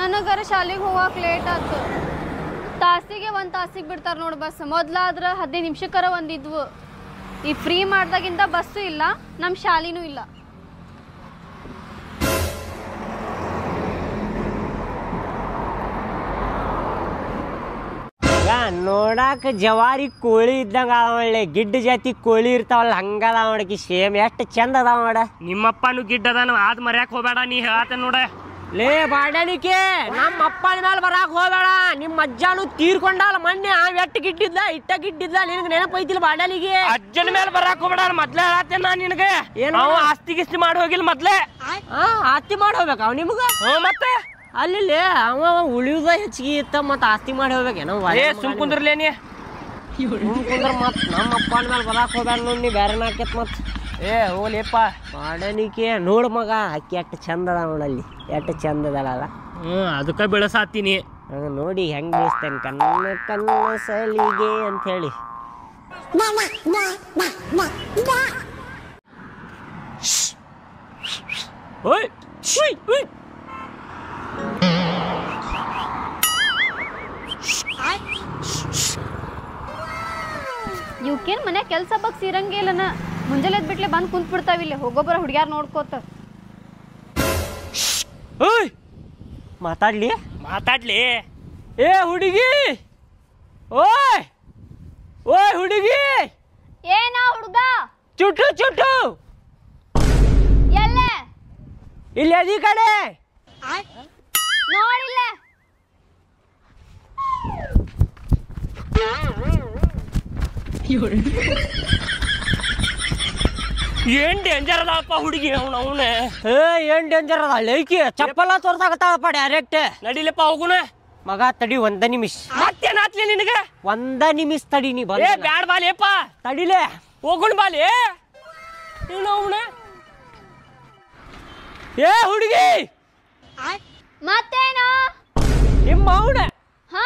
ನನಗರ ಶಾಲೆಗೆ ಹೋಗಕ್ಕೆ ಲೇಟ್ ಆಯ್ತು. ತಾಸಿಗೆ 1 ತಾಸಿಗೆ ಬಿಡ್ತಾರೆ ನೋಡಿ ಬಸ್. ಮೊದಲಾದ್ರೆ 15 ನಿಮಿಷಕ್ಕರ ಒಂದಿದ್ವು. ಈ ಫ್ರೀ ಮಾಡ್ದಾಗಿಂದ ಬಸ್ಸು ಇಲ್ಲ, ನಮ್ಮ ಶಾಲಿನೂ ಇಲ್ಲ. ನೋಡಾಕ ಜವಾರಿ ಕೋಳಿ ಇದ್ದಂಗ ಒಳ್ಳೆ ಗಿಡ್ಡ ಜಾತಿ ಕೋಳಿ ಇರ್ತಾವಲ್ಲ ಹಂಗದ ನೋಡಕಿ ಸೇಮ್ ಎಷ್ಟು ಚಂದ ಅದಾವ ನೋಡ. ನಿಮ್ಮಪ್ಪನು ಗಿಡ್ಡ ಅದಾನ, ಆದ್ ಮರ್ಯಾಕ್ ಹೋಗ್ಬೇಡ. ನೀ ಹೇಳ್ತ ನೋಡ ಲೇ ಬಾಡಲಿಕ್ಕೆ ನಮ್ಮ ಅಪ್ಪನ ಮೇಲೆ ಬರಾಕ್ ಹೋಗ್ಬೇಡ. ನಿಮ್ಮ ಅಜ್ಜಾನು ತೀರ್ಕೊಂಡಲ್ಲ ಮೊನ್ನೆ. ಎಟ್ಟು ಗಿಡ್ಡಿದ್ದ ಇಟ್ಟ ಗಿಡ್ಡಿದ್ದ ನಿನಗೆ ನೆನಪೈತಿಲ್ಲ ಬಾಡಲಿಗೆ. ಅಜ್ಜನ ಮೇಲೆ ಬರಾಕ್ ಹೋಗ್ಬೇಡ. ಮೊದ್ಲೇ ಹೇಳತ್ತೇನೆ ನಾನು ನಿನಗೆ. ಏನು ಆಸ್ತಿ ಗಿಸ್ತಿ ಮಾಡಿ ಹೋಗಿಲ್ಲ ಮೊದ್ಲೇ. ಆಸ್ತಿ ಮಾಡಿ ಹೋಗ್ಬೇಕ ಅವ್ ನಿಮ್ಗ? ಮತ್ತೆ ಅಲ್ಲಿ ಅವ ಉಳಿಯುದ ಹೆಚ್ಚಿಗೆ ಇತ್ತ ಮತ್ತ ಆಸ್ತಿ ಮಾಡಿ ಹೋಗ್ಬೇಕೇನೋ. ಸುಮ್ ಕುಂದ್ರಲೇನಿ ಕುಂದ್ರ ಮತ್ ನಮ್ಮ ಅಪ್ಪನ ಮೇಲೆ ಬರಾಕ್ ಹೋಗ್ಬೇಡ ನೋಡಿ. ನೀ ಬೇರೆ ನಾಕೇತ್ ಮತ್ ಹೋಗ್ಲಿಪ್ಪ ಬಾಡಲಿಕ್ಕೆ ನೋಡ್ ಮಗ ಅಕ್ಕಿ ಎಷ್ಟು ಚಂದ ಅದ ನೋಡಲ್ಲಿ. ಎಷ್ಟು ಚಂದ ಅದಲ್ಲ. ಅದಕ್ಕ ಬೆಳಸಾತೀನಿ ನೋಡಿ ಹೆಂಗ್ ಬೆಳೆಸ್ತೇನೆ. ಕಣ್ಣ ಕಣ್ಣ ಸಲಿಗೆ ಅಂತ ಹೇಳಿ. ಇವಕ್ಕೇನು ಮನೆ ಕೆಲಸ ಬಗ್ಗೆ ಸಿರಂಗೇ ಇಲ್ಲನ. ಮುಂಜಾನೆ ಎದ್ದು ಬಿಟ್ಲೆ ಬಂದು ಕುಂತ್ ಬಿಡ್ತಾವಿಲ್ಲ. ಹೋಗೋಬರ ಹುಡುಗ್ಯಾರ ನೋಡ್ಕೋತ. ಮಾತಾಡ್ಲಿ ಮಾತಾಡ್ಲಿ. ಏ ಹುಡುಗಿ, ಓಯ್ ಓಯ್ ಹುಡುಗಿ. ಏನಾ ಹುಡುಗ? ಚುಟ್ಟು ಚುಟ್ಟು ಎಲ್ಲ ಇಲ್ಲಿ ಅದಿ ಕಡೆ ನೋಡಿಲ್ಲ. ಏನ್ ಡೇಂಜರ್ ಅದಪ್ಪ ಹುಡುಗಿ. ಅವನೇ ಏನ್ ಡೇಂಜರ್ ಅದ ಲೈಕಿ. ಚಪ್ಪಲ ತೋರ್ಸಾಕತ್ತಾಳಪ್ಪ ಡೈರೆಕ್ಟ್. ನಡಿಲಪ್ಪ ಹೋಗುನ ಮಗ ತಡಿ 1 ನಿಮಿಷ. ಮತ್ತೇನಾತ್ಲಿ ನಿನಗೆ? 1 ನಿಮಿಷ ತಡಿ. ನೀ ಬಂದ ಬ್ಯಾಡ್ ಬಾಲಿಯಪ್ಪ. ತಡಿಲೇ ಹೋಗುಣ ಬಾಲಿ. ಅವನ ಏ ಹುಡುಗಿ ಮತ್ತೇನೋ ನಿಮ್ಮ ಅವನ. ಹಾ